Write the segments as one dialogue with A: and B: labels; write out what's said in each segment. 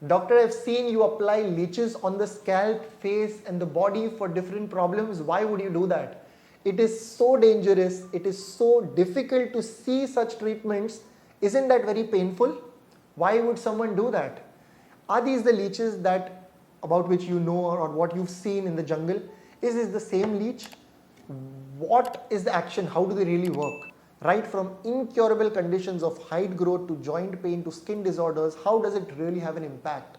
A: Doctor, I've seen you apply leeches on the scalp, face and the body for different problems. Why would you do that? It is so dangerous. It is so difficult to see such treatments. Isn't that very painful? Why would someone do that? Are these the leeches that about which you know or what you've seen in the jungle? Is this the same leech? What is the action? How do they really work? Right from incurable conditions of height growth to joint pain to skin disorders, how does it really have an impact?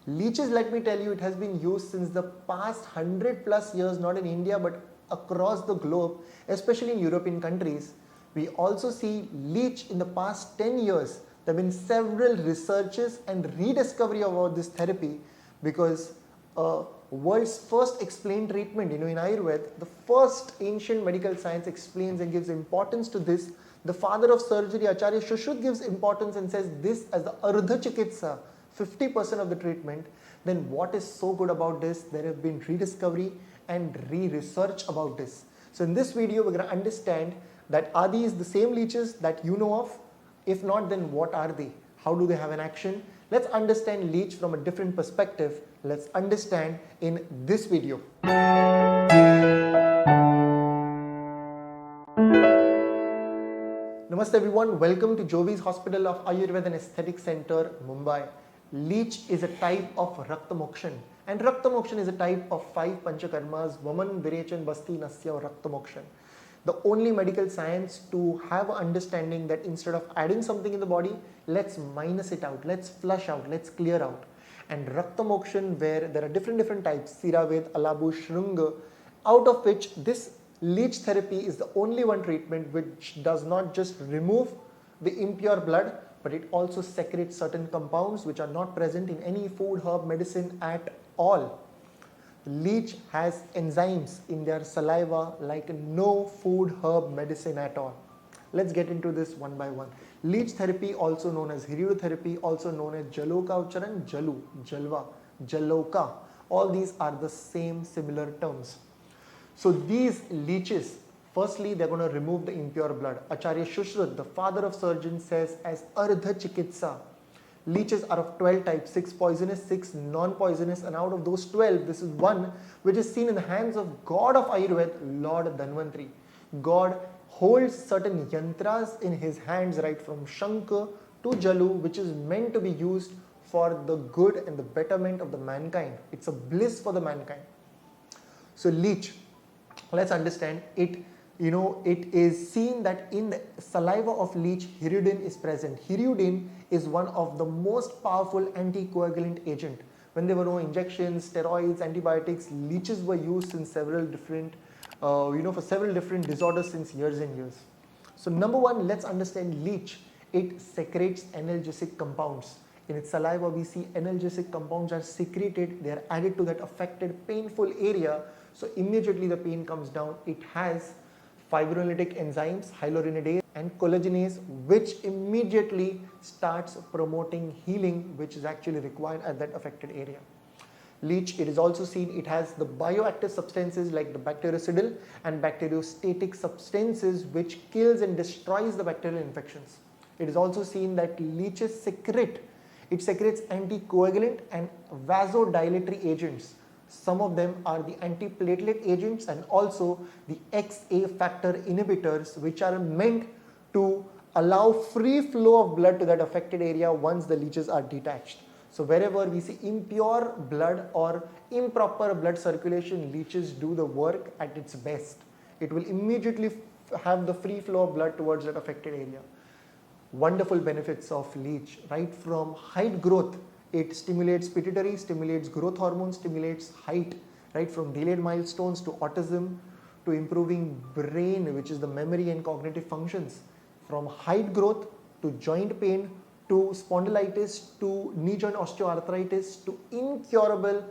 A: Leeches, let me tell you, it has been used since the past 100 plus years, not in India but across the globe, especially in European countries. We also see leech in the past 10 years. There have been several researches and rediscovery about this therapy because world's first explained treatment, in Ayurveda, the first ancient medical science explains and gives importance to this. The father of surgery, Acharya Shushruta, gives importance and says this as the Ardha Chikitsa, 50% of the treatment. Then what is so good about this? There have been rediscovery and re-research about this. So in this video, we're going to understand that are these the same leeches that you know of? If not, then what are they? How do they have an action? Let's understand leech from a different perspective. Let's understand in this video. Namaste everyone, welcome to Jovi's Hospital of Ayurveda and Aesthetic Center, Mumbai. Leech is a type of Rakta Mokshan, and Rakta Mokshan is a type of 5 Panchakarmas, Vaman, Virechan, Basti, Nasya or Rakta Mokshan. The only medical science to have an understanding that instead of adding something in the body, let's minus it out, let's flush out, let's clear out. And Rakta Mokshan, where there are different types, Siraved, Alabu, Shrunga, out of which this leech therapy is the only one treatment which does not just remove the impure blood, but it also secretes certain compounds which are not present in any food, herb, medicine at all. Leech has enzymes in their saliva like no food, herb, medicine at all. Let's get into this one by one. Leech therapy, also known as Hiridu therapy, also known as Jaloka Ucharan, Jalu, Jalva, Jaloka. All these are the same similar terms. So these leeches, firstly, they're going to remove the impure blood. Acharya Shushruta, the father of surgeons, says as Ardha Chikitsa. Leeches are of 12 types, 6 poisonous, 6 non-poisonous, and out of those 12, this is one which is seen in the hands of God of Ayurveda, Lord Dhanvantri. God holds certain yantras in his hands, right from Shankha to Jalu, which is meant to be used for the good and the betterment of the mankind. It's a bliss for the mankind. So leech, let's understand it. It is seen that in the saliva of leech, hirudin is present. Hirudin is one of the most powerful anticoagulant agent. When there were no injections, steroids, antibiotics, leeches were used in several different, for several different disorders since years and years. So number one, let's understand leech. It secretes analgesic compounds. In its saliva, we see analgesic compounds are secreted. They are added to that affected painful area. So immediately the pain comes down. It has fibrinolytic enzymes, hyaluronidase and collagenase, which immediately starts promoting healing, which is actually required at that affected area. Leech, it is also seen, it has the bioactive substances like the bactericidal and bacteriostatic substances which kills and destroys the bacterial infections. It is also seen that leeches secretes anticoagulant and vasodilatory agents. Some of them are the antiplatelet agents and also the XA factor inhibitors, which are meant to allow free flow of blood to that affected area once the leeches are detached. So wherever we see impure blood or improper blood circulation, leeches do the work at its best. It will immediately have the free flow of blood towards that affected area. Wonderful benefits of leech, right from height growth. It stimulates pituitary, stimulates growth hormone, stimulates height, right from delayed milestones to autism to improving brain, which is the memory and cognitive functions. From height growth to joint pain to spondylitis to knee joint osteoarthritis to incurable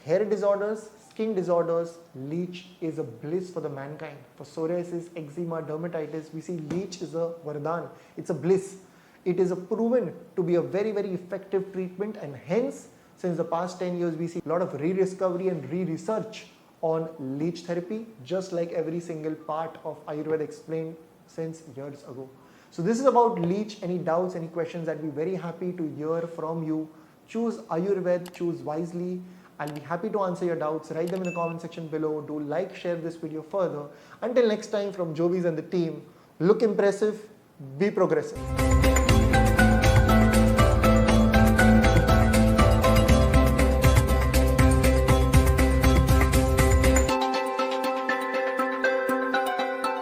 A: hair disorders, skin disorders, leech is a bliss for the mankind. For psoriasis, eczema, dermatitis, we see leech is a vardhan. It's a bliss. It is proven to be a very, very effective treatment, and hence, since the past 10 years, we see a lot of rediscovery and re-research on leech therapy, just like every single part of Ayurveda explained since years ago. So this is about leech. Any doubts, any questions? I'd be very happy to hear from you Choose Ayurved, choose wisely. I'll be happy to answer your doubts. Write them in the comment section below. Do like, share this video further. Until next time, from Jovis and the team, look impressive, be progressive.